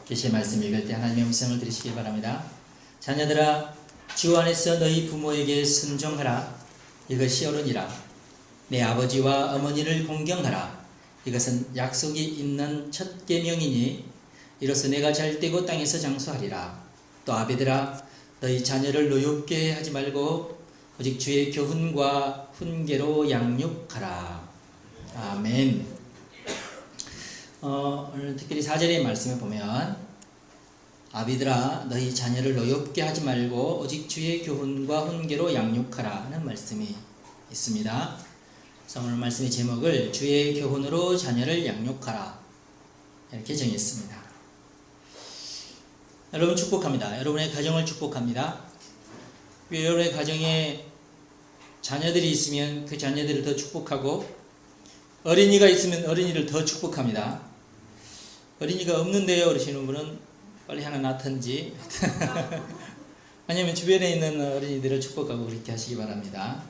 계시의 말씀 읽을 때 하나님의 음성을 들으시기 바랍니다. 자녀들아, 주 안에서 너희 부모에게 순종하라. 이것이 옳으니라. 내 아버지와 어머니를 공경하라. 이것은 약속이 있는 첫 계명이니 이로써 내가 잘되고 땅에서 장수하리라. 또 아비들아, 너희 자녀를 노엽게 하지 말고 오직 주의 교훈과 훈계로 양육하라. 아멘. 오늘 특별히 4절의 말씀을 보면 아비들아, 너희 자녀를 노엽게 하지 말고 오직 주의 교훈과 훈계로 양육하라 하는 말씀이 있습니다. 그래서 오늘 말씀의 제목을 주의 교훈으로 자녀를 양육하라 이렇게 정했습니다. 여러분 축복합니다. 여러분의 가정을 축복합니다. 여러분의 가정에 자녀들이 있으면 그 자녀들을 더 축복하고, 어린이가 있으면 어린이를 더 축복합니다. 어린이가 없는데요 그러시는 분은 빨리 하나 낳든지 아니면 주변에 있는 어린이들을 축복하고 그렇게 하시기 바랍니다.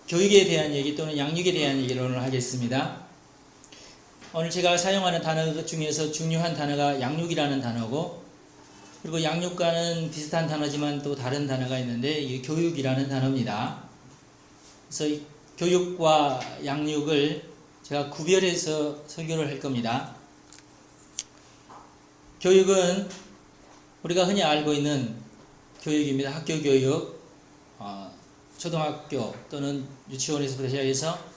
교육에 대한 얘기 또는 양육에 대한 얘기를 오늘 하겠습니다. 오늘 제가 사용하는 단어 중에서 중요한 단어가 양육이라는 단어고, 그리고 양육과는 비슷한 단어지만 또 다른 단어가 있는데 이 교육이라는 단어입니다. 그래서 이 교육과 양육을 제가 구별해서 설교를 할 겁니다. 교육은 우리가 흔히 알고 있는 교육입니다. 학교 교육, 초등학교 또는 유치원에서부터 시작해서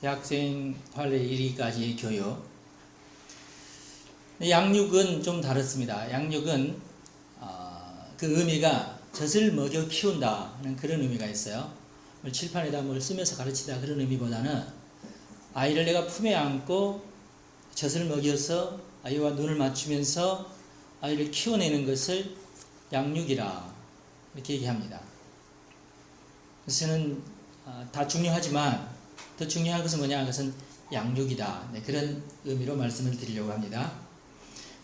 대학생 활에 이르기까지의 교육. 양육은 좀 다릅니다. 양육은 그 의미가 젖을 먹여 키운다는 그런 의미가 있어요. 칠판에다 뭘 쓰면서 가르치다 그런 의미보다는 아이를 내가 품에 안고 젖을 먹여서 아이와 눈을 맞추면서 아이를 키워내는 것을 양육이라 이렇게 얘기합니다. 그래서 저는 다 중요하지만 더 중요한 것은 뭐냐? 그것은 양육이다. 네, 그런 의미로 말씀을 드리려고 합니다.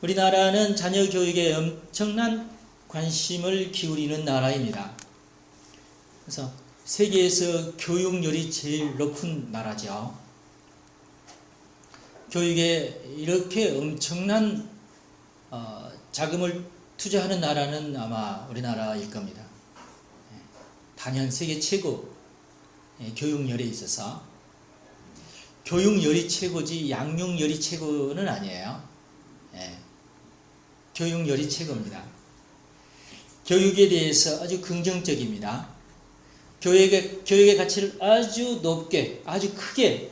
우리나라는 자녀 교육에 엄청난 관심을 기울이는 나라입니다. 그래서 세계에서 교육열이 제일 높은 나라죠. 교육에 이렇게 엄청난 자금을 투자하는 나라는 아마 우리나라일 겁니다. 단연 세계 최고 교육열에 있어서, 교육열이 최고지 양육열이 최고는 아니에요. 교육열이 최고입니다. 교육에 대해서 아주 긍정적입니다. 교육의 가치를 아주 높게, 아주 크게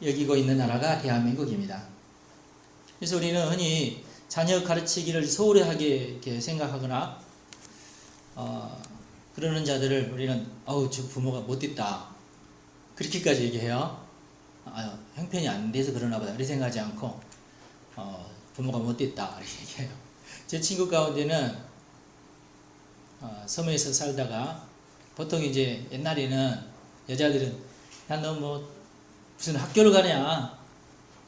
여기고 있는 나라가 대한민국입니다. 그래서 우리는 흔히 자녀 가르치기를 소홀히 하게 이렇게 생각하거나 그러는 자들을 우리는 저 부모가 못됐다 그렇게까지 얘기해요. 형편이 안 돼서 그러나 보다 이렇게 생각하지 않고 부모가 못됐다 이렇게 얘기해요. 제 친구 가운데는 섬에서 살다가 보통 이제 옛날에는 여자들은 야 너 뭐 무슨 학교를 가냐,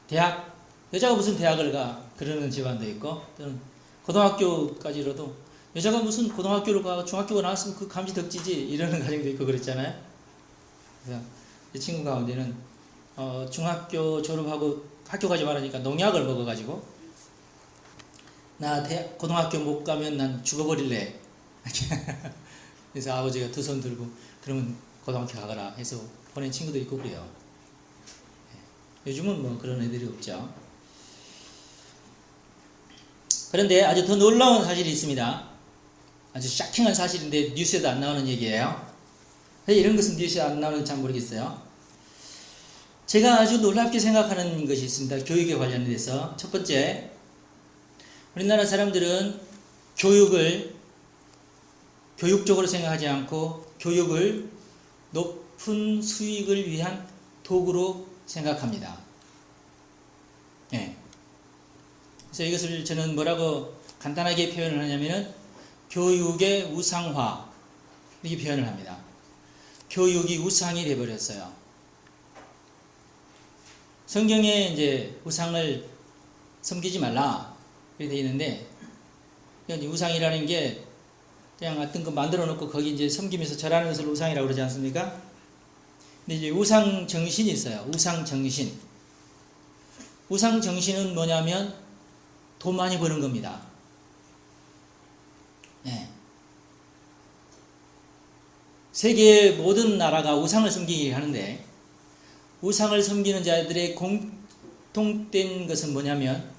대학, 여자가 무슨 대학을 가 그러는 집안도 있고, 또는 고등학교까지라도 여자가 무슨 고등학교를 가, 중학교가 나왔으면 그 감지 덕지지 이러는 가정도 있고 그랬잖아요. 그래서 제 친구 가운데는 중학교 졸업하고 학교 가지 말라니까 농약을 먹어가지고 나 고등학교 못 가면 난 죽어버릴래. 그래서 아버지가 두 손 들고 그러면 고등학교 가거라 해서 보낸 친구도 있고 그래요. 요즘은 뭐 그런 애들이 없죠. 그런데 아주 더 놀라운 사실이 있습니다. 아주 샤킹한 사실인데 뉴스에도 안 나오는 얘기예요. 이런 것은 뉴스에 안 나오는지 잘 모르겠어요. 제가 아주 놀랍게 생각하는 것이 있습니다. 교육에 관련돼서. 첫 번째, 우리나라 사람들은 교육을 교육적으로 생각하지 않고 교육을 높은 수익을 위한 도구로 생각합니다. 그래서 이것을 저는 뭐라고 간단하게 표현을 하냐면은 교육의 우상화 이렇게 표현을 합니다. 교육이 우상이 되어버렸어요. 성경에 이제 우상을 섬기지 말라 이렇게 되어 있는데, 우상이라는 게 그냥 어떤 거 만들어 놓고 거기 이제 섬기면서 절하는 것을 우상이라고 그러지 않습니까? 근데 이제 우상 정신이 있어요. 우상 정신. 우상 정신은 뭐냐면 돈 많이 버는 겁니다. 예. 세계의 모든 나라가 우상을 섬기게 하는데 우상을 섬기는 자들의 공통된 것은 뭐냐면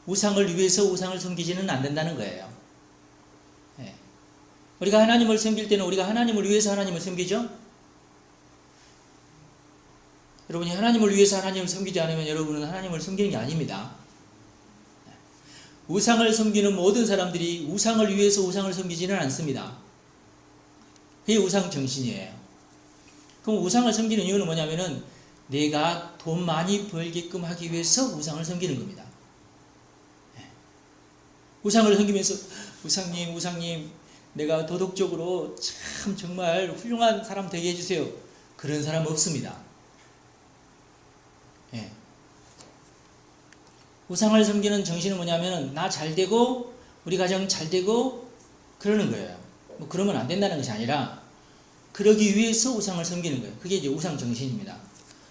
우상을 위해서 우상을 섬기지는 않는다는 거예요. 예. 우리가 하나님을 섬길 때는 우리가 하나님을 위해서 하나님을 섬기죠? 여러분이 하나님을 위해서 하나님을 섬기지 않으면 여러분은 하나님을 섬기는 게 아닙니다. 우상을 섬기는 모든 사람들이 우상을 위해서 우상을 섬기지는 않습니다. 그게 우상 정신이에요. 그럼 우상을 섬기는 이유는 뭐냐면은 내가 돈 많이 벌게끔 하기 위해서 우상을 섬기는 겁니다. 우상을 섬기면서 우상님 내가 도덕적으로 참 정말 훌륭한 사람 되게 해주세요. 그런 사람 없습니다. 예. 우상을 섬기는 정신은 뭐냐면 나 잘되고 우리 가정 잘되고 그러는 거예요. 뭐 그러면 안 된다는 것이 아니라 그러기 위해서 우상을 섬기는 거예요. 그게 이제 우상 정신입니다.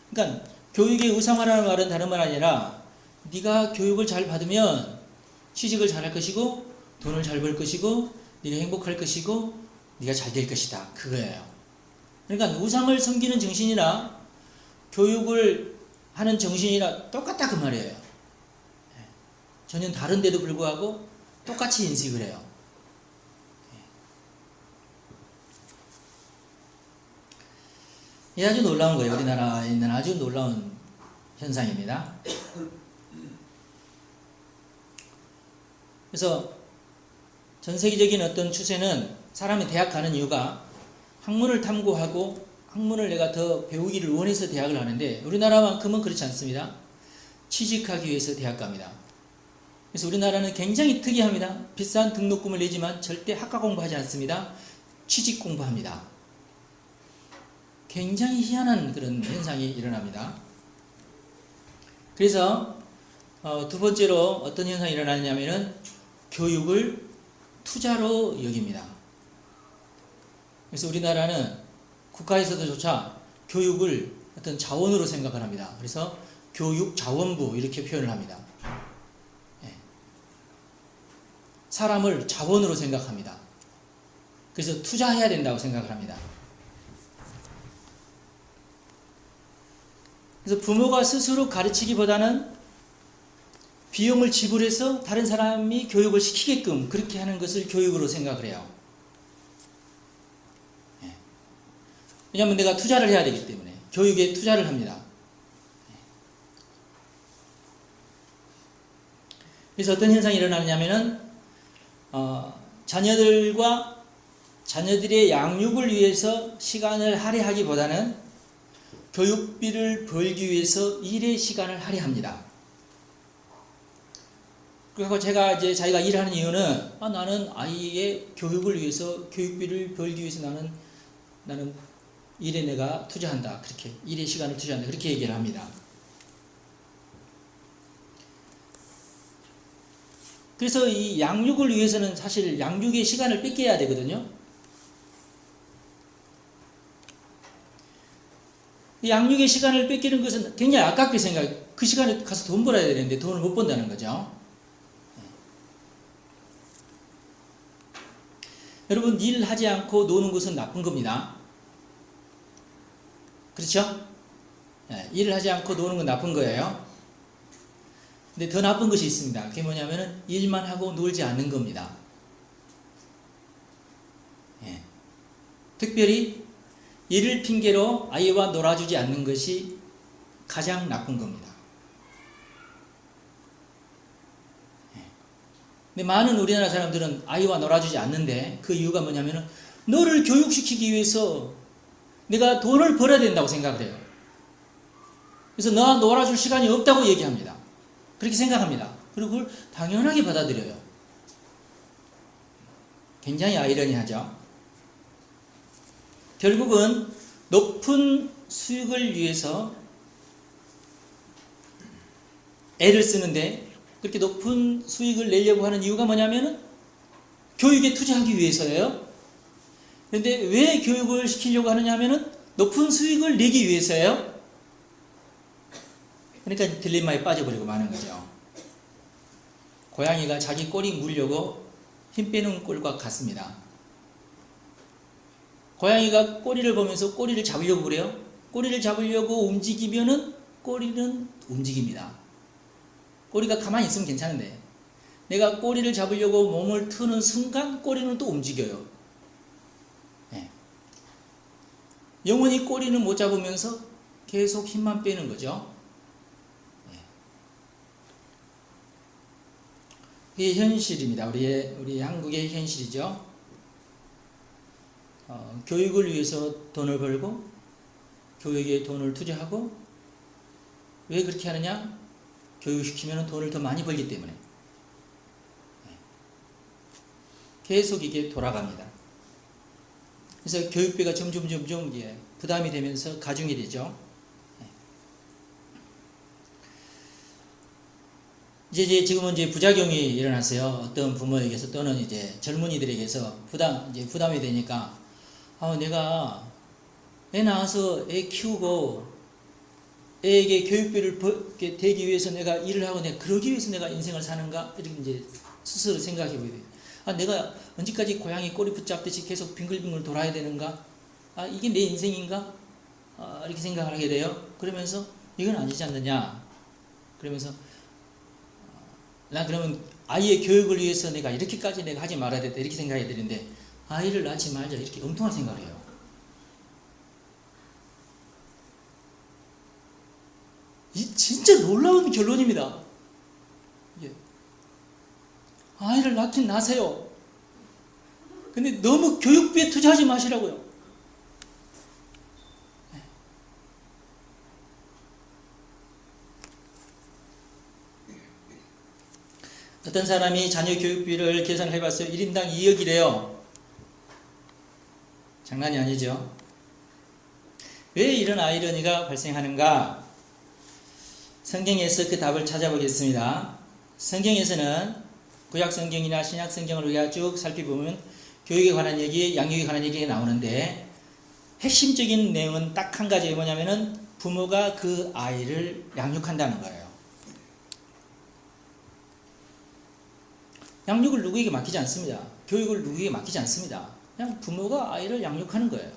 그러니까 교육의 우상화라는 말은 다른 말 아니라 네가 교육을 잘 받으면 취직을 잘 할 것이고 돈을 잘 벌 것이고 네가 행복할 것이고 네가 잘 될 것이다. 그거예요. 그러니까 우상을 섬기는 정신이나 교육을 하는 정신이나 똑같다 그 말이에요. 전혀 다른데도 불구하고 똑같이 인식을 해요. 이게 아주 놀라운 거예요. 우리나라에 있는 아주 놀라운 현상입니다. 그래서 전 세계적인 어떤 추세는 사람이 대학 가는 이유가 학문을 탐구하고 학문을 내가 더 배우기를 원해서 대학을 하는데 우리나라만큼은 그렇지 않습니다. 취직하기 위해서 대학 갑니다. 그래서 우리나라는 굉장히 특이합니다. 비싼 등록금을 내지만 절대 학과 공부하지 않습니다. 취직 공부합니다. 굉장히 희한한 그런 현상이 일어납니다. 그래서 두 번째로 어떤 현상이 일어나냐면은 교육을 투자로 여깁니다. 그래서 우리나라는 국가에서도조차 교육을 어떤 자원으로 생각을 합니다. 그래서 교육자원부 이렇게 표현을 합니다. 사람을 자원으로 생각합니다. 그래서 투자해야 된다고 생각을 합니다. 그래서 부모가 스스로 가르치기보다는 비용을 지불해서 다른 사람이 교육을 시키게끔 그렇게 하는 것을 교육으로 생각을 해요. 왜냐하면 내가 투자를 해야 되기 때문에 교육에 투자를 합니다. 그래서 어떤 현상이 일어나냐면은 자녀들의 양육을 위해서 시간을 할애하기보다는 교육비를 벌기 위해서 일의 시간을 할애합니다. 그리고 자기가 일하는 이유는 나는 아이의 교육을 위해서 교육비를 벌기 위해서 나는 일에 내가 투자한다. 그렇게 일의 시간을 투자한다. 그렇게 얘기를 합니다. 그래서 이 양육을 위해서는 사실 양육의 시간을 뺏겨야 되거든요. 양육의 시간을 뺏기는 것은 굉장히 아깝게 생각해요. 그 시간에 가서 돈 벌어야 되는데 돈을 못 번다는 거죠. 여러분, 일하지 않고 노는 것은 나쁜 겁니다. 그렇죠? 일을 하지 않고 노는 건 나쁜 거예요. 근데 더 나쁜 것이 있습니다. 그게 뭐냐면은 일만 하고 놀지 않는 겁니다. 특별히 일을 핑계로 아이와 놀아주지 않는 것이 가장 나쁜 겁니다. 근데 많은 우리나라 사람들은 아이와 놀아주지 않는데 그 이유가 뭐냐면은 너를 교육시키기 위해서 내가 돈을 벌어야 된다고 생각을 해요. 그래서 너와 놀아줄 시간이 없다고 얘기합니다. 그렇게 생각합니다. 그리고 그걸 당연하게 받아들여요. 굉장히 아이러니하죠. 결국은 높은 수익을 위해서 애를 쓰는데 그렇게 높은 수익을 내려고 하는 이유가 뭐냐면은 교육에 투자하기 위해서예요. 그런데 왜 교육을 시키려고 하느냐 하면은 높은 수익을 내기 위해서예요. 그러니까 딜레마에 빠져버리고 마는 거죠. 고양이가 자기 꼬리 물려고 힘 빼는 꼴과 같습니다. 고양이가 꼬리를 보면서 꼬리를 잡으려고 그래요. 꼬리를 잡으려고 움직이면은 꼬리는 움직입니다. 꼬리가 가만히 있으면 괜찮은데 내가 꼬리를 잡으려고 몸을 트는 순간 꼬리는 또 움직여요. 네. 영원히 꼬리는 못 잡으면서 계속 힘만 빼는 거죠. 네. 이게 현실입니다. 우리 한국의 현실이죠. 교육을 위해서 돈을 벌고 교육에 돈을 투자하고 왜 그렇게 하느냐? 교육시키면 돈을 더 많이 벌기 때문에. 계속 이게 돌아갑니다. 그래서 교육비가 점점 부담이 되면서 가중이 되죠. 이제 지금은 이제 부작용이 일어났어요. 어떤 부모에게서 또는 이제 젊은이들에게서 부담이 되니까 내가 애 낳아서 애 키우고 애에게 교육비를 대기 위해서 내가 일을 하고 내가 그러기 위해서 내가 인생을 사는가 이렇게 이제 스스로 생각해 보게 돼요. 내가 언제까지 고양이 꼬리 붙잡듯이 계속 빙글빙글 돌아야 되는가? 이게 내 인생인가? 이렇게 생각을 하게 돼요. 그러면서 이건 아니지 않느냐? 그러면서 나 그러면 아이의 교육을 위해서 내가 이렇게까지 내가 하지 말아야 되겠다 이렇게 생각해야 되는데 아이를 낳지 말자 이렇게 엉뚱한 생각을 해요. 이 진짜 놀라운 결론입니다. 아이를 낳긴 낳으세요. 근데 너무 교육비에 투자하지 마시라고요. 어떤 사람이 자녀 교육비를 계산을 해봤어요. 1인당 2억이래요. 장난이 아니죠. 왜 이런 아이러니가 발생하는가? 성경에서 그 답을 찾아보겠습니다. 성경에서는 구약 성경이나 신약 성경을 우리가 쭉 살펴보면 교육에 관한 얘기, 양육에 관한 얘기가 나오는데 핵심적인 내용은 딱 한 가지 뭐냐면은 부모가 그 아이를 양육한다는 거예요. 양육을 누구에게 맡기지 않습니다. 교육을 누구에게 맡기지 않습니다. 그냥 부모가 아이를 양육하는 거예요.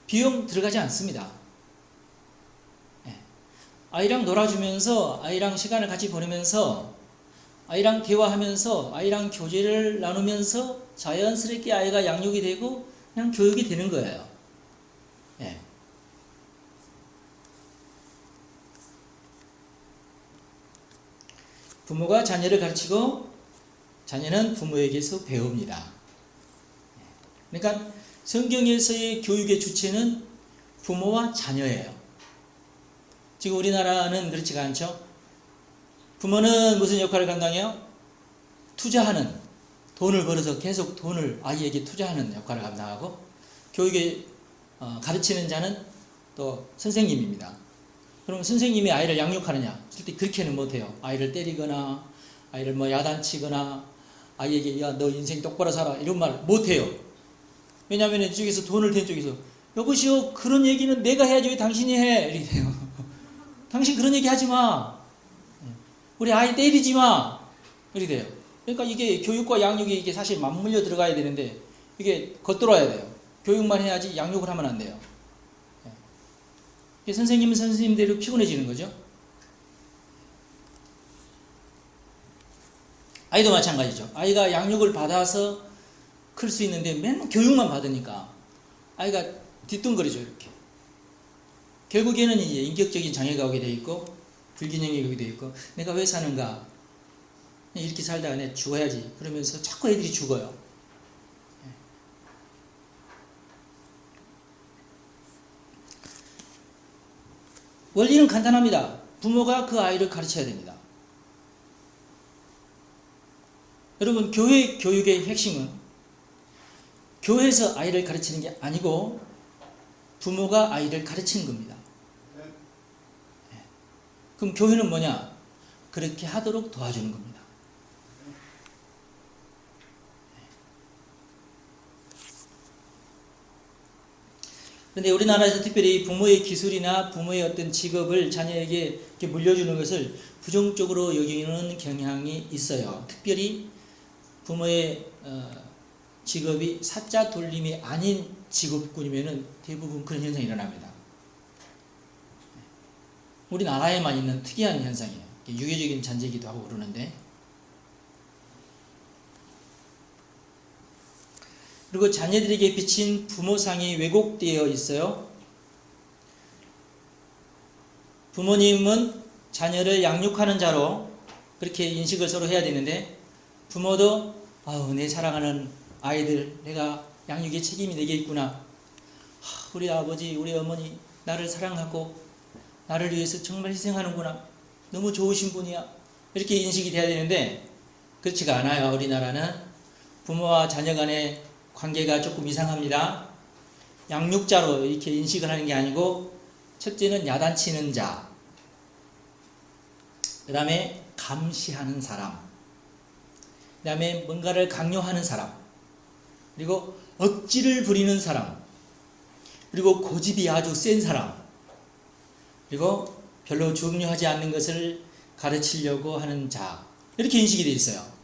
비용 들어가지 않습니다. 아이랑 놀아주면서 아이랑 시간을 같이 보내면서 아이랑 대화하면서 아이랑 교제를 나누면서 자연스럽게 아이가 양육이 되고 그냥 교육이 되는 거예요. 부모가 자녀를 가르치고 자녀는 부모에게서 배웁니다. 그러니까 성경에서의 교육의 주체는 부모와 자녀예요. 지금 우리나라는 그렇지가 않죠. 부모는 무슨 역할을 감당해요? 투자하는, 돈을 벌어서 계속 돈을 아이에게 투자하는 역할을 감당하고 교육에 가르치는 자는 또 선생님입니다. 그럼 선생님이 아이를 양육하느냐? 절대 그렇게는 못해요. 아이를 때리거나 아이를 야단치거나 아이에게 야 너 인생 똑바로 살아 이런 말 못해요. 왜냐하면 이쪽에서 돈을 댄 쪽에서 여보시오 그런 얘기는 내가 해야지 왜 당신이 해? 이렇게 돼요. 당신 그런 얘기 하지 마. 우리 아이 때리지 마. 이렇게 돼요. 그러니까 이게 교육과 양육이 이게 사실 맞물려 들어가야 되는데 이게 겉돌아야 돼요. 교육만 해야지 양육을 하면 안 돼요. 선생님은 선생님대로 피곤해지는 거죠. 아이도 마찬가지죠. 아이가 양육을 받아서 클 수 있는데 맨날 교육만 받으니까 아이가 뒤뚱거리죠. 이렇게. 결국에는 이제 인격적인 장애가 오게 돼 있고 불균형이 오게 돼 있고 내가 왜 사는가? 이렇게 살다가 내가 죽어야지. 그러면서 자꾸 애들이 죽어요. 원리는 간단합니다. 부모가 그 아이를 가르쳐야 됩니다. 여러분 교회 교육의 핵심은 교회에서 아이를 가르치는 게 아니고 부모가 아이를 가르치는 겁니다. 그럼 교회는 뭐냐? 그렇게 하도록 도와주는 겁니다. 그런데 우리나라에서 특별히 부모의 기술이나 부모의 어떤 직업을 자녀에게 이렇게 물려주는 것을 부정적으로 여기는 경향이 있어요. 특별히 부모의 직업이 사자 돌림이 아닌 직업군이면 대부분 그런 현상이 일어납니다. 우리나라에만 있는 특이한 현상이에요. 유교적인 잔재기도 하고 그러는데, 그리고 자녀들에게 비친 부모상이 왜곡되어 있어요. 부모님은 자녀를 양육하는 자로 그렇게 인식을 서로 해야 되는데, 부모도 내 사랑하는 아이들 내가 양육의 책임이 내게 있구나, 우리 아버지 우리 어머니 나를 사랑하고 나를 위해서 정말 희생하는구나, 너무 좋으신 분이야, 이렇게 인식이 돼야 되는데 그렇지가 않아요. 우리나라는 부모와 자녀 간의 관계가 조금 이상합니다. 양육자로 이렇게 인식을 하는 게 아니고, 첫째는 야단치는 자, 그 다음에 감시하는 사람, 그 다음에 뭔가를 강요하는 사람, 그리고 억지를 부리는 사람, 그리고 고집이 아주 센 사람, 그리고 별로 중요하지 않는 것을 가르치려고 하는 자, 이렇게 인식이 되어 있어요.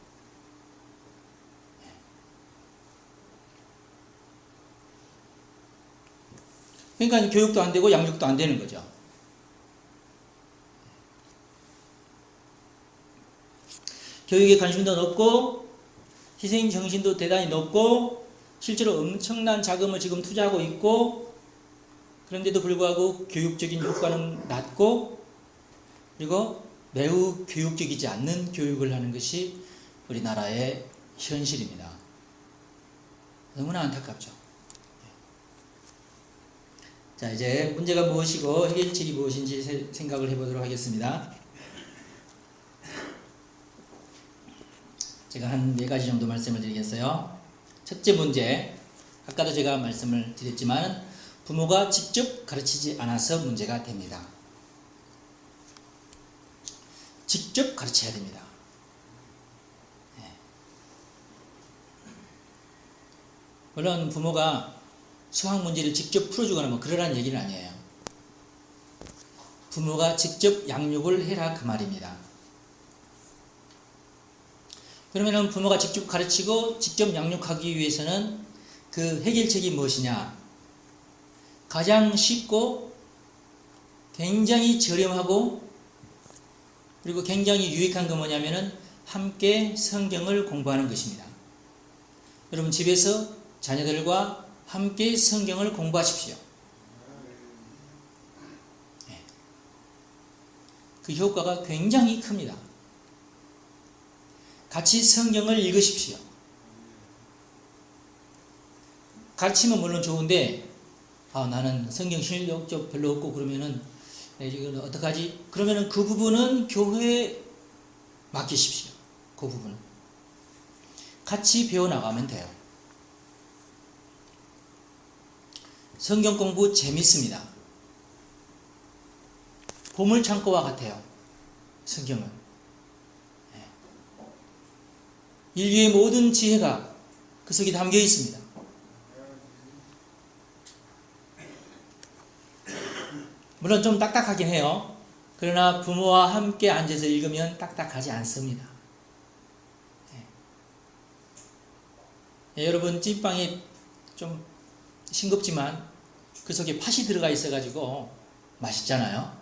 그러니까 교육도 안 되고 양육도 안 되는 거죠. 교육에 관심도 높고 희생정신도 대단히 높고 실제로 엄청난 자금을 지금 투자하고 있고, 그런데도 불구하고 교육적인 효과는 낮고, 그리고 매우 교육적이지 않는 교육을 하는 것이 우리나라의 현실입니다. 너무나 안타깝죠. 자, 이제 문제가 무엇이고 해결책이 무엇인지 생각을 해보도록 하겠습니다. 제가 한 4가지 정도 말씀을 드리겠어요. 첫째 문제, 아까도 제가 말씀을 드렸지만 부모가 직접 가르치지 않아서 문제가 됩니다. 직접 가르쳐야 됩니다. 물론 부모가 수학 문제를 직접 풀어주거나 뭐 그러라는 얘기는 아니에요. 부모가 직접 양육을 해라 그 말입니다. 그러면 부모가 직접 가르치고 직접 양육하기 위해서는 그 해결책이 무엇이냐? 가장 쉽고 굉장히 저렴하고 그리고 굉장히 유익한 건 뭐냐면은 함께 성경을 공부하는 것입니다. 여러분 집에서 자녀들과 함께 성경을 공부하십시오. 그 효과가 굉장히 큽니다. 같이 성경을 읽으십시오. 가르치면 물론 좋은데 나는 성경 실력 좀 별로 없고 그러면은 이건 어떡하지? 그러면은 그 부분은 교회에 맡기십시오. 그 부분은 같이 배워나가면 돼요. 성경 공부 재밌습니다. 보물창고와 같아요. 성경은 인류의 모든 지혜가 그 속에 담겨 있습니다. 물론 좀 딱딱하긴 해요. 그러나 부모와 함께 앉아서 읽으면 딱딱하지 않습니다. 여러분 찐빵이 좀 싱겁지만 그 속에 팥이 들어가 있어가지고 맛있잖아요.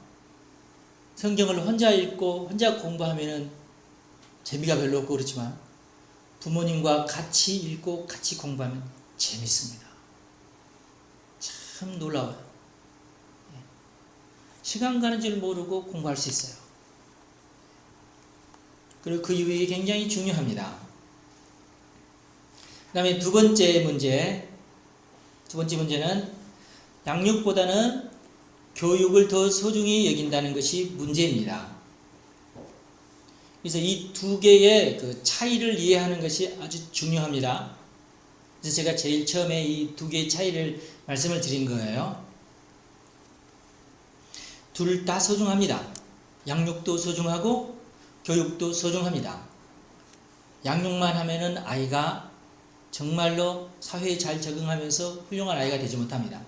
성경을 혼자 읽고 혼자 공부하면은 재미가 별로 없고 그렇지만 부모님과 같이 읽고 같이 공부하면 재밌습니다. 참 놀라워요. 시간 가는 줄 모르고 공부할 수 있어요. 그리고 그 유익이 굉장히 중요합니다. 그 다음에 두 번째 문제는 양육보다는 교육을 더 소중히 여긴다는 것이 문제입니다. 그래서 이 두 개의 그 차이를 이해하는 것이 아주 중요합니다. 그래서 제가 제일 처음에 이 두 개의 차이를 말씀을 드린 거예요. 둘 다 소중합니다. 양육도 소중하고 교육도 소중합니다. 양육만 하면은 아이가 정말로 사회에 잘 적응하면서 훌륭한 아이가 되지 못합니다.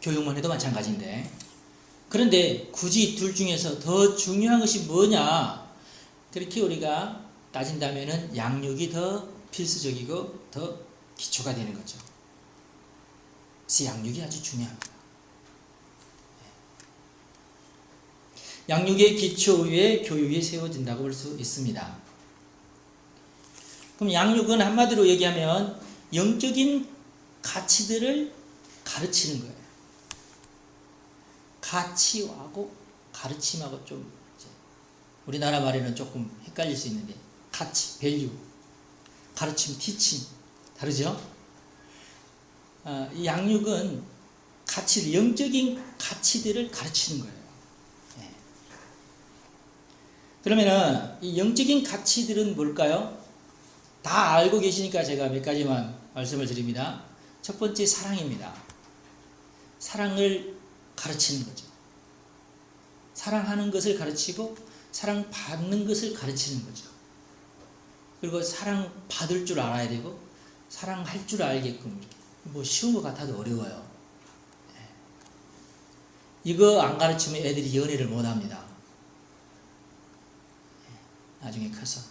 교육만 해도 마찬가지인데, 그런데 굳이 둘 중에서 더 중요한 것이 뭐냐, 그렇게 우리가 따진다면은 양육이 더 필수적이고 더 기초가 되는 거죠. 그래서 양육이 아주 중요합니다. 양육의 기초 위에 교육이 세워진다고 볼 수 있습니다. 그럼 양육은 한마디로 얘기하면 영적인 가치들을 가르치는 거예요. 가치하고 가르침하고 좀 우리나라 말에는 조금 헷갈릴 수 있는데, 가치, 밸류, 가르침, 티칭 다르죠? 이 양육은 가치를, 영적인 가치들을 가르치는 거예요. 그러면은 이 영적인 가치들은 뭘까요? 다 알고 계시니까 제가 몇 가지만 말씀을 드립니다. 첫 번째, 사랑입니다. 사랑을 가르치는 거죠. 사랑하는 것을 가르치고 사랑받는 것을 가르치는 거죠. 그리고 사랑받을 줄 알아야 되고 사랑할 줄 알게끔, 이렇게 쉬운 것 같아도 어려워요. 이거 안 가르치면 애들이 연애를 못합니다. 나중에 커서.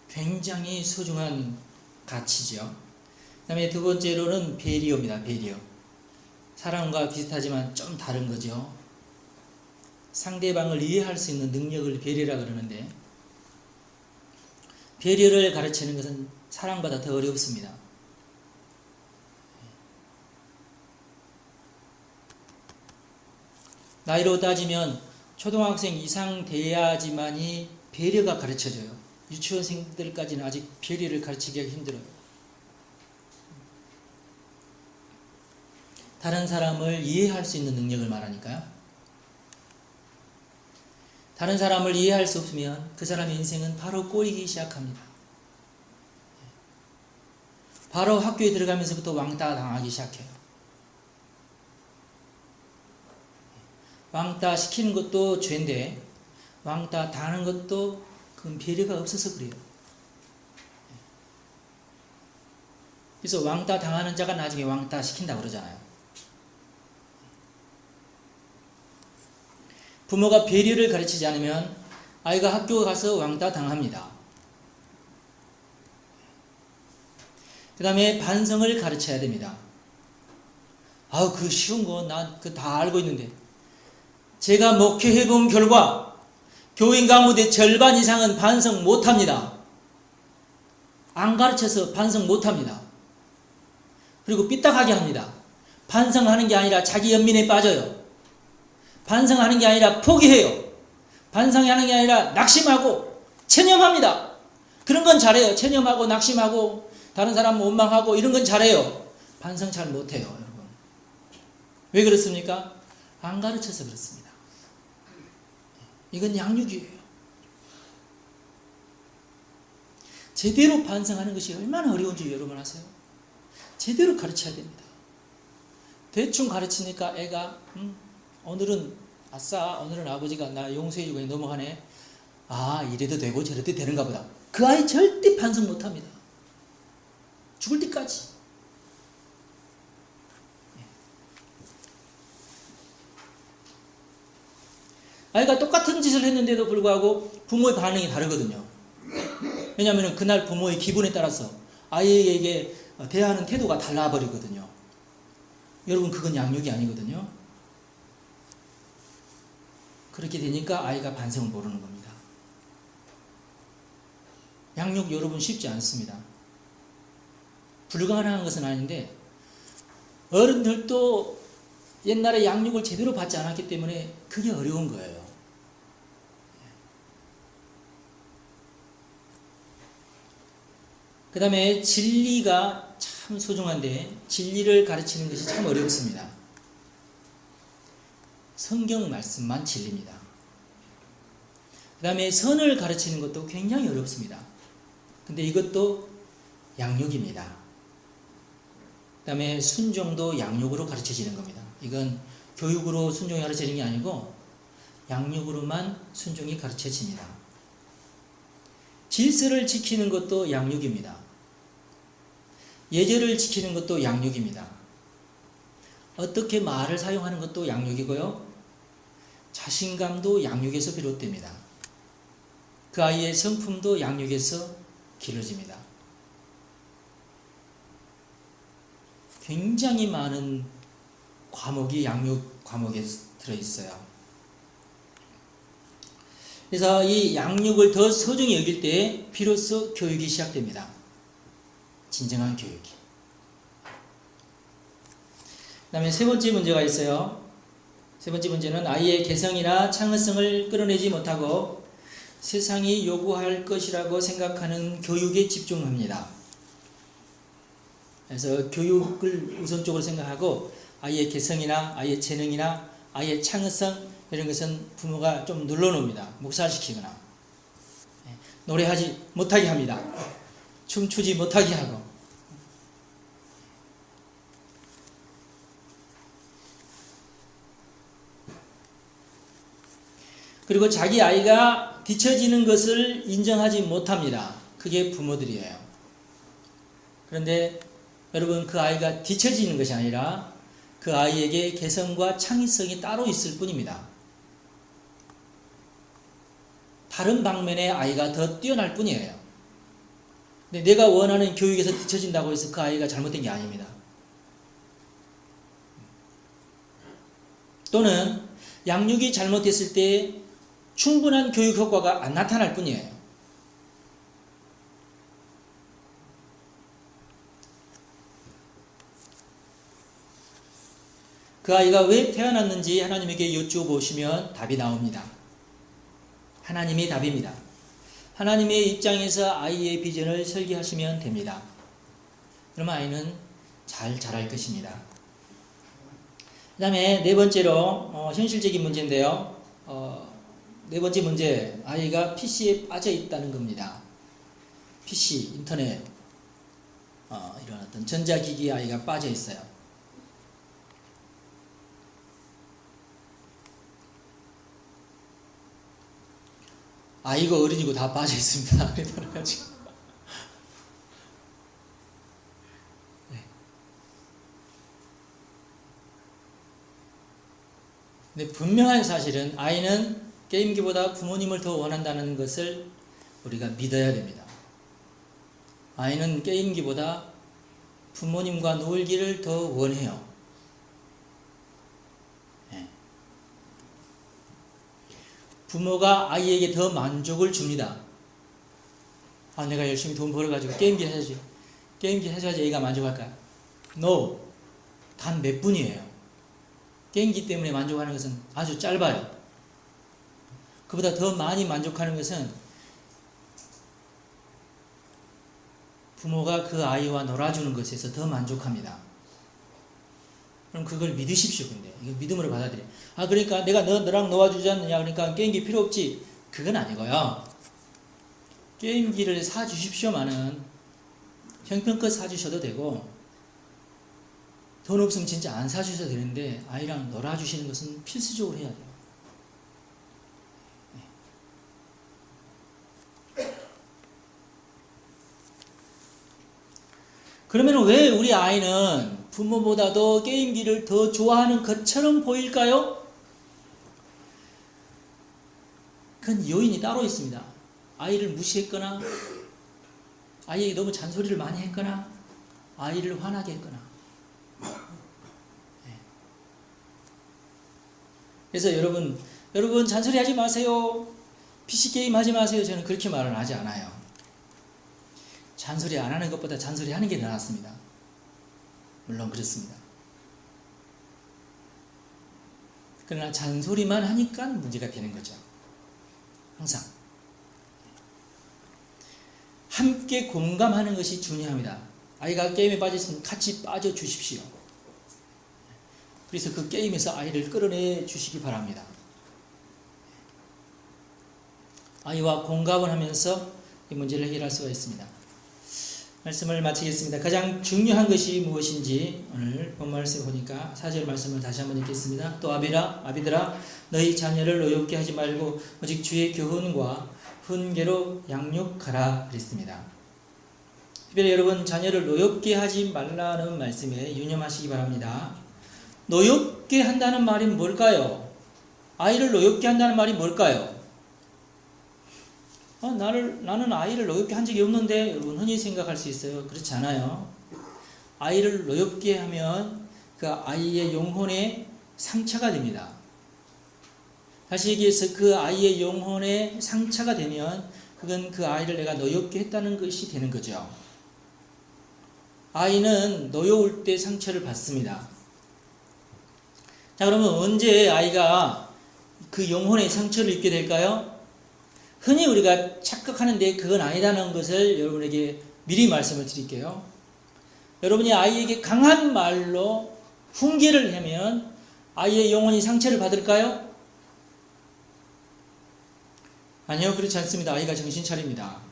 굉장히 소중한 가치죠. 그 다음에 두 번째로는 배려입니다. 배려. 사랑과 비슷하지만 좀 다른 거죠. 상대방을 이해할 수 있는 능력을 배려라 그러는데, 배려를 가르치는 것은 사랑보다 더 어렵습니다. 나이로 따지면 초등학생 이상 돼야지만이 배려가 가르쳐져요. 유치원생들까지는 아직 배려를 가르치기가 힘들어요. 다른 사람을 이해할 수 있는 능력을 말하니까요. 다른 사람을 이해할 수 없으면 그 사람의 인생은 바로 꼬이기 시작합니다. 바로 학교에 들어가면서부터 왕따 당하기 시작해요. 왕따 시키는 것도 죄인데 왕따 당하는 것도 그건 배려가 없어서 그래요. 그래서 왕따 당하는 자가 나중에 왕따 시킨다고 그러잖아요. 부모가 배려를 가르치지 않으면 아이가 학교 가서 왕따 당합니다. 그 다음에 반성을 가르쳐야 됩니다. 그 쉬운 거 난 그 다 알고 있는데, 제가 목회해본 결과 교인 가운데 절반 이상은 반성 못합니다. 안 가르쳐서 반성 못합니다. 그리고 삐딱하게 합니다. 반성하는 게 아니라 자기 연민에 빠져요. 반성하는 게 아니라 포기해요. 반성하는 게 아니라 낙심하고 체념합니다. 그런 건 잘해요. 체념하고 낙심하고 다른 사람 원망하고 이런 건 잘해요. 반성 잘 못해요, 여러분. 왜 그렇습니까? 안 가르쳐서 그렇습니다. 이건 양육이에요. 제대로 반성하는 것이 얼마나 어려운지 여러분 아세요? 제대로 가르쳐야 됩니다. 대충 가르치니까 애가 오늘은 아싸, 오늘은 아버지가 나 용서해주고 넘어가네. 이래도 되고 저래도 되는가 보다. 그 아이 절대 반성 못합니다. 죽을 때까지. 아이가 똑같은 짓을 했는데도 불구하고 부모의 반응이 다르거든요. 왜냐하면 그날 부모의 기분에 따라서 아이에게 대하는 태도가 달라버리거든요. 여러분, 그건 양육이 아니거든요. 그렇게 되니까 아이가 반성을 모르는 겁니다. 양육 여러분 쉽지 않습니다. 불가능한 것은 아닌데, 어른들도 옛날에 양육을 제대로 받지 않았기 때문에 그게 어려운 거예요. 그 다음에 진리가 참 소중한데, 진리를 가르치는 것이 참 어렵습니다. 성경 말씀만 진리입니다. 그 다음에 선을 가르치는 것도 굉장히 어렵습니다. 근데 이것도 양육입니다. 그 다음에 순종도 양육으로 가르쳐지는 겁니다. 이건 교육으로 순종이 가르쳐지는 게 아니고 양육으로만 순종이 가르쳐집니다. 질서를 지키는 것도 양육입니다. 예절을 지키는 것도 양육입니다. 어떻게 말을 사용하는 것도 양육이고요. 자신감도 양육에서 비롯됩니다. 그 아이의 성품도 양육에서 길러집니다. 굉장히 많은 과목이 양육 과목에 들어있어요. 그래서 이 양육을 더 소중히 여길 때 비로소 교육이 시작됩니다. 진정한 교육이. 그 다음에 세 번째 문제가 있어요. 세 번째 문제는 아이의 개성이나 창의성을 끌어내지 못하고 세상이 요구할 것이라고 생각하는 교육에 집중합니다. 그래서 교육을 우선적으로 생각하고 아이의 개성이나 아이의 재능이나 아이의 창의성 이런 것은 부모가 좀 눌러놓습니다. 묵살시키거나 노래하지 못하게 합니다. 춤추지 못하게 하고. 그리고 자기 아이가 뒤처지는 것을 인정하지 못합니다. 그게 부모들이에요. 그런데 여러분, 그 아이가 뒤처지는 것이 아니라 그 아이에게 개성과 창의성이 따로 있을 뿐입니다. 다른 방면에 아이가 더 뛰어날 뿐이에요. 근데 내가 원하는 교육에서 뒤처진다고 해서 그 아이가 잘못된 게 아닙니다. 또는 양육이 잘못됐을 때 충분한 교육 효과가 안 나타날 뿐이에요. 그 아이가 왜 태어났는지 하나님에게 여쭈어보시면 답이 나옵니다. 하나님이 답입니다. 하나님의 입장에서 아이의 비전을 설계하시면 됩니다. 그러면 아이는 잘 자랄 것입니다. 그 다음에 네 번째로 현실적인 문제인데요. 네 번째 문제, 아이가 PC에 빠져 있다는 겁니다. PC, 인터넷, 이런 어떤 전자기기에 아이가 빠져 있어요. 아이고 어른이고 다 빠져 있습니다. 네. 근데 분명한 사실은 아이는 게임기보다 부모님을 더 원한다는 것을 우리가 믿어야 됩니다. 아이는 게임기보다 부모님과 놀기를 더 원해요. 부모가 아이에게 더 만족을 줍니다. 내가 열심히 돈 벌어가지고 게임기 해야지. 게임기 해줘야지 애가 만족할까? No. 단 몇 분이에요. 게임기 때문에 만족하는 것은 아주 짧아요. 그보다 더 많이 만족하는 것은 부모가 그 아이와 놀아주는 것에서 더 만족합니다. 그럼 그걸 믿으십시오. 근데 이거 믿음으로 받아들여. 그러니까 내가 너랑 놀아주지 않느냐, 그러니까 게임기 필요 없지. 그건 아니고요. 게임기를 사주십시오만은 형편껏 사주셔도 되고, 돈 없으면 진짜 안 사주셔도 되는데 아이랑 놀아주시는 것은 필수적으로 해야 돼요. 그러면 왜 우리 아이는 부모보다도 게임기를 더 좋아하는 것처럼 보일까요? 그건 요인이 따로 있습니다. 아이를 무시했거나, 아이에게 너무 잔소리를 많이 했거나, 아이를 화나게 했거나. 그래서 여러분 잔소리 하지 마세요. PC게임 하지 마세요. 저는 그렇게 말을 하지 않아요. 잔소리 안 하는 것보다 잔소리 하는 게 더 낫습니다. 물론 그렇습니다. 그러나 잔소리만 하니까 문제가 되는 거죠. 항상 함께 공감하는 것이 중요합니다. 아이가 게임에 빠져있으면 같이 빠져 주십시오. 그래서 그 게임에서 아이를 끌어내 주시기 바랍니다. 아이와 공감을 하면서 이 문제를 해결할 수가 있습니다. 말씀을 마치겠습니다. 가장 중요한 것이 무엇인지 오늘 본 말씀 보니까 4절 말씀을 다시 한번 읽겠습니다. 또 아비들아 너희 자녀를 어렵게 하지 말고 오직 주의 교훈과 훈계로 양육하라 그랬습니다. 특별히 여러분 자녀를 노엽게 하지 말라는 말씀에 유념하시기 바랍니다. 노엽게 한다는 말이 뭘까요? 아이를 노엽게 한다는 말이 뭘까요? 나는 아이를 노엽게 한 적이 없는데 여러분 흔히 생각할 수 있어요. 그렇지 않아요. 아이를 노엽게 하면 그 아이의 영혼에 상처가 됩니다. 다시 얘기해서 그 아이의 영혼에 상처가 되면 그건 그 아이를 내가 노엽게 했다는 것이 되는 거죠. 아이는 노여울 때 상처를 받습니다. 자, 그러면 언제 아이가 그 영혼의 상처를 입게 될까요? 흔히 우리가 착각하는데 그건 아니다는 것을 여러분에게 미리 말씀을 드릴게요. 여러분이 아이에게 강한 말로 훈계를 하면 아이의 영혼이 상처를 받을까요? 아니요, 그렇지 않습니다. 아이가 정신 차립니다.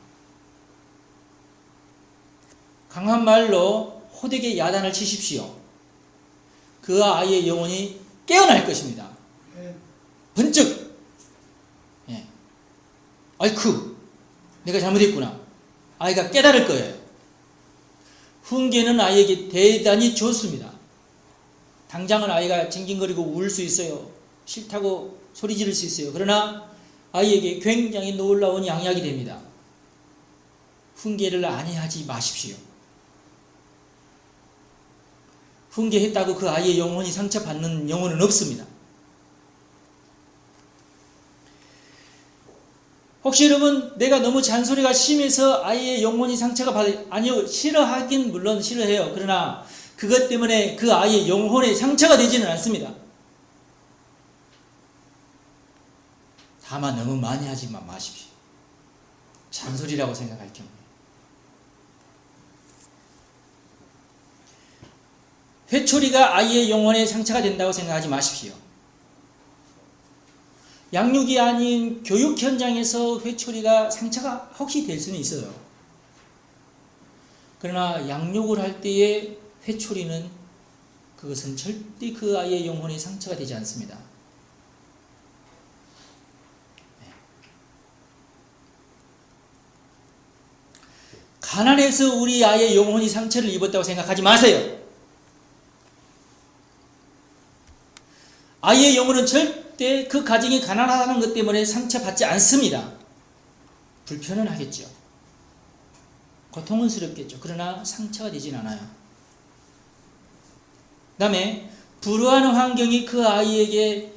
강한 말로 호되게 야단을 치십시오. 그 아이의 영혼이 깨어날 것입니다. 번쩍! 예. 아이쿠, 내가 잘못했구나. 아이가 깨달을 거예요. 훈계는 아이에게 대단히 좋습니다. 당장은 아이가 징징거리고 울 수 있어요. 싫다고 소리 지를 수 있어요. 그러나 아이에게 굉장히 놀라운 양약이 됩니다. 훈계를 아니하지 마십시오. 훈계했다고 그 아이의 영혼이 상처받는 영혼은 없습니다. 혹시 여러분 내가 너무 잔소리가 심해서 아이의 영혼이 상처가 아니요, 싫어하긴 물론 싫어해요. 그러나 그것 때문에 그 아이의 영혼에 상처가 되지는 않습니다. 다만 너무 많이 하지만 마십시오. 잔소리라고 생각할 경우에. 회초리가 아이의 영혼에 상처가 된다고 생각하지 마십시오. 양육이 아닌 교육 현장에서 회초리가 상처가 혹시 될 수는 있어요. 그러나 양육을 할 때의 회초리는 그것은 절대 그 아이의 영혼에 상처가 되지 않습니다. 가난해서 우리 아이의 영혼이 상처를 입었다고 생각하지 마세요. 아이의 영혼은 절대 그 가정이 가난하다는 것 때문에 상처받지 않습니다. 불편은 하겠죠. 고통은 스럽겠죠. 그러나 상처가 되진 않아요. 그 다음에 불우한 환경이 그 아이의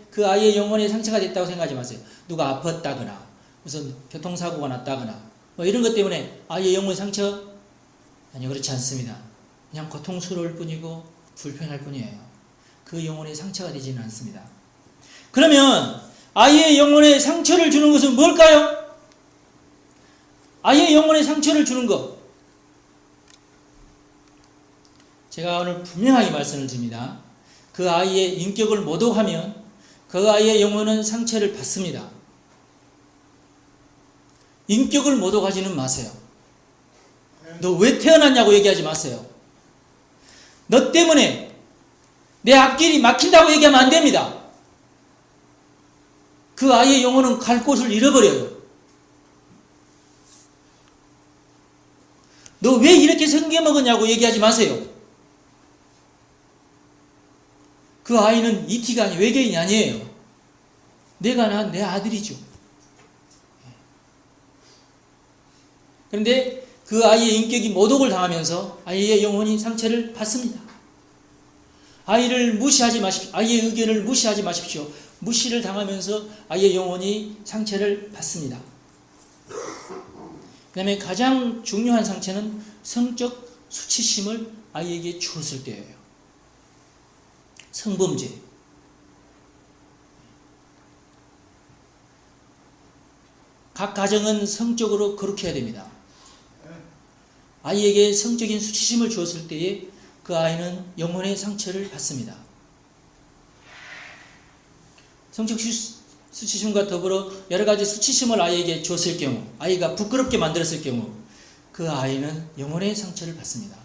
영혼에 상처가 됐다고 생각하지 마세요. 누가 아팠다거나 무슨 교통사고가 났다거나 뭐 이런 것 때문에 아이의 영혼의 상처? 아니요, 그렇지 않습니다. 그냥 고통스러울 뿐이고 불편할 뿐이에요. 그 영혼에 상처가 되지는 않습니다. 그러면 아이의 영혼에 상처를 주는 것은 뭘까요? 아이의 영혼에 상처를 주는 것. 제가 오늘 분명하게 말씀을 드립니다. 그 아이의 인격을 모독하면 그 아이의 영혼은 상처를 받습니다. 인격을 모독하지는 마세요. 너 왜 태어났냐고 얘기하지 마세요. 너 때문에 내 앞길이 막힌다고 얘기하면 안 됩니다. 그 아이의 영혼은 갈 곳을 잃어버려요. 너 왜 이렇게 생겨먹었냐고 얘기하지 마세요. 그 아이는 ET가 아니 외계인이 아니에요. 내가 낳은 내 아들이죠. 그런데 그 아이의 인격이 모독을 당하면서 아이의 영혼이 상처를 받습니다. 아이를 무시하지 마십시오. 아이의 의견을 무시하지 마십시오. 무시를 당하면서 아이의 영혼이 상처를 받습니다. 그 다음에 가장 중요한 상처는 성적 수치심을 아이에게 주었을 때예요. 성범죄. 각 가정은 성적으로 거룩해야 됩니다. 아이에게 성적인 수치심을 주었을 때에 그 아이는 영혼의 상처를 받습니다. 성적 수치심과 더불어 여러 가지 수치심을 아이에게 줬을 경우, 아이가 부끄럽게 만들었을 경우 그 아이는 영혼의 상처를 받습니다.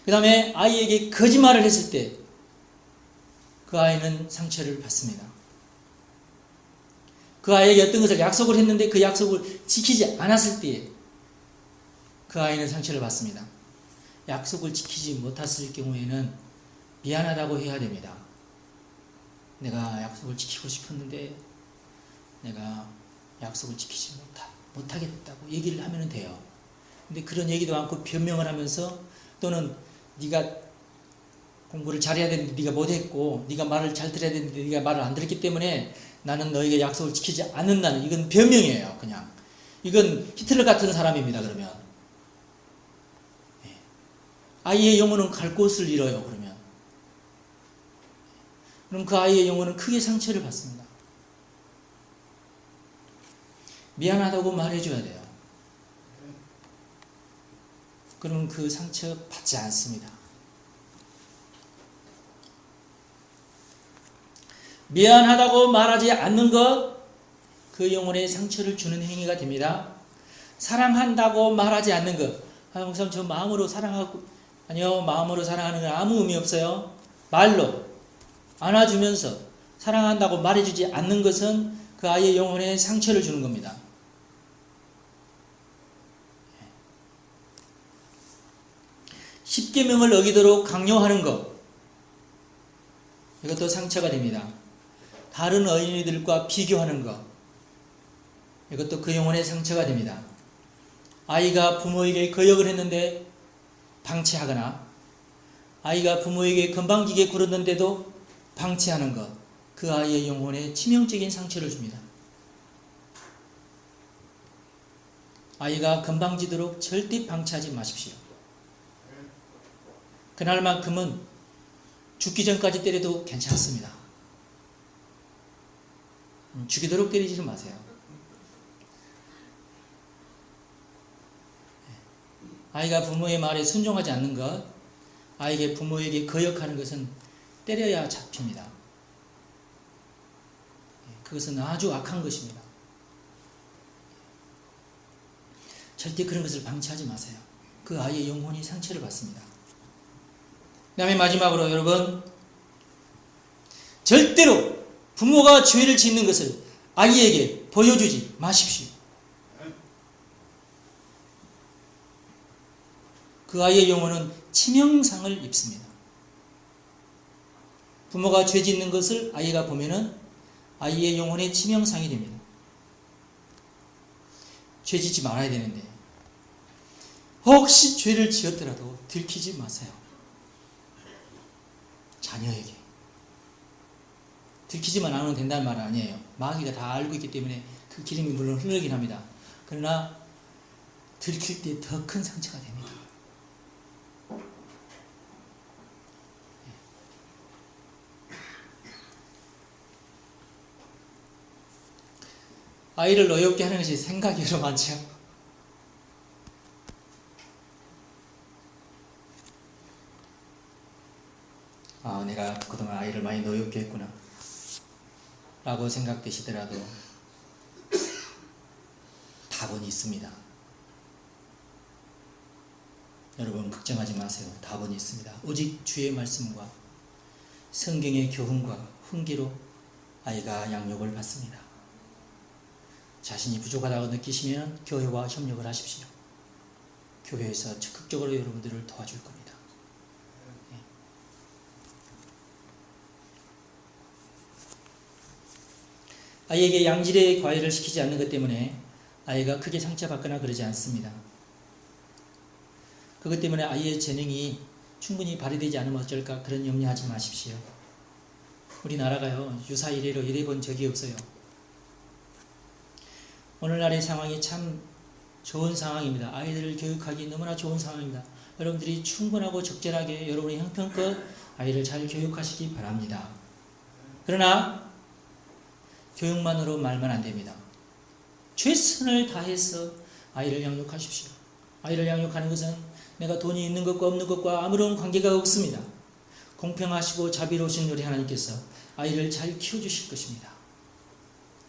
그 다음에 아이에게 거짓말을 했을 때 그 아이는 상처를 받습니다. 그 아이에게 어떤 것을 약속을 했는데 그 약속을 지키지 않았을 때에 그 아이는 상처를 받습니다. 약속을 지키지 못했을 경우에는 미안하다고 해야 됩니다. 내가 약속을 지키고 싶었는데 내가 약속을 지키지 못하겠다고 얘기를 하면 돼요. 근데 그런 얘기도 않고 변명을 하면서 또는 네가 공부를 잘해야 되는데 네가 못했고 네가 말을 잘 들어야 되는데 네가 말을 안 들었기 때문에 나는 너에게 약속을 지키지 않는다는 이건 변명이에요. 그냥 이건 히틀러 같은 사람입니다. 그러면 아이의 영혼은 갈 곳을 잃어요. 그럼 그 아이의 영혼은 크게 상처를 받습니다. 미안하다고 말해줘야 돼요. 그러면 그 상처 받지 않습니다. 미안하다고 말하지 않는 것, 그 영혼에 상처를 주는 행위가 됩니다. 사랑한다고 말하지 않는 것, 목사님 저 마음으로 사랑하고, 아니요, 마음으로 사랑하는 건 아무 의미 없어요. 말로 안아주면서 사랑한다고 말해주지 않는 것은 그 아이의 영혼에 상처를 주는 겁니다. 십계명을 어기도록 강요하는 것, 이것도 상처가 됩니다. 다른 어린이들과 비교하는 것, 이것도 그 영혼의 상처가 됩니다. 아이가 부모에게 거역을 했는데 방치하거나 아이가 부모에게 건방지게 굴었는데도 방치하는 것, 그 아이의 영혼에 치명적인 상처를 줍니다. 아이가 건방지도록 절대 방치하지 마십시오. 그날만큼은 죽기 전까지 때려도 괜찮습니다. 죽이도록 때리지는 마세요. 아이가 부모의 말에 순종하지 않는 것, 아이에게 부모에게 거역하는 것은 때려야 잡힙니다. 그것은 아주 악한 것입니다. 절대 그런 것을 방치하지 마세요. 그 아이의 영혼이 상처를 받습니다. 그 다음에 마지막으로 여러분, 절대로 부모가 죄를 짓는 것을 아이에게 보여주지 마십시오. 그 아이의 영혼은 치명상을 입습니다. 부모가 죄 짓는 것을 아이가 보면은 아이의 영혼에 치명상이 됩니다. 죄 짓지 말아야 되는데 혹시 죄를 지었더라도 들키지 마세요. 자녀에게 들키지만 않으면 된다는 말은 아니에요. 마귀가 다 알고 있기 때문에 그 기름이 물론 흐르긴 합니다. 그러나 들킬 때 더 큰 상처가 됩니다. 아이를 어이없게 하는 것이 생각이 여러 많죠. 내가 그동안 아이를 많이 어이없게 했구나 라고 생각되시더라도 답은 있습니다. 여러분 걱정하지 마세요. 답은 있습니다. 오직 주의 말씀과 성경의 교훈과 훈계로 아이가 양육을 받습니다. 자신이 부족하다고 느끼시면 교회와 협력을 하십시오. 교회에서 적극적으로 여러분들을 도와줄 겁니다. 아이에게 양질의 과외를 시키지 않는 것 때문에 아이가 크게 상처받거나 그러지 않습니다. 그것 때문에 아이의 재능이 충분히 발휘되지 않으면 어쩔까 그런 염려하지 마십시오. 우리나라가요 유사 이래로 이래본 적이 없어요. 오늘날의 상황이 참 좋은 상황입니다. 아이들을 교육하기 너무나 좋은 상황입니다. 여러분들이 충분하고 적절하게 여러분의 형편껏 아이를 잘 교육하시기 바랍니다. 그러나 교육만으로 말만 안 됩니다. 최선을 다해서 아이를 양육하십시오. 아이를 양육하는 것은 내가 돈이 있는 것과 없는 것과 아무런 관계가 없습니다. 공평하시고 자비로우신 우리 하나님께서 아이를 잘 키워주실 것입니다.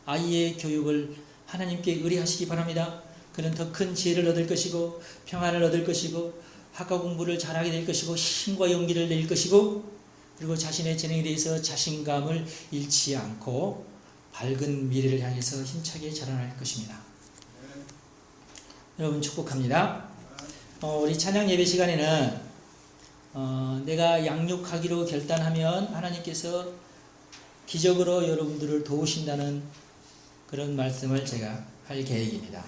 아이의 교육을 하나님께 의뢰하시기 바랍니다. 그는 더 큰 지혜를 얻을 것이고 평안을 얻을 것이고 학과 공부를 잘하게 될 것이고 힘과 용기를 낼 것이고 그리고 자신의 재능에 대해서 자신감을 잃지 않고 밝은 미래를 향해서 힘차게 자라날 것입니다. 여러분 축복합니다. 우리 찬양 예배 시간에는 내가 양육하기로 결단하면 하나님께서 기적으로 여러분들을 도우신다는 그런 말씀을 제가 할 계획입니다.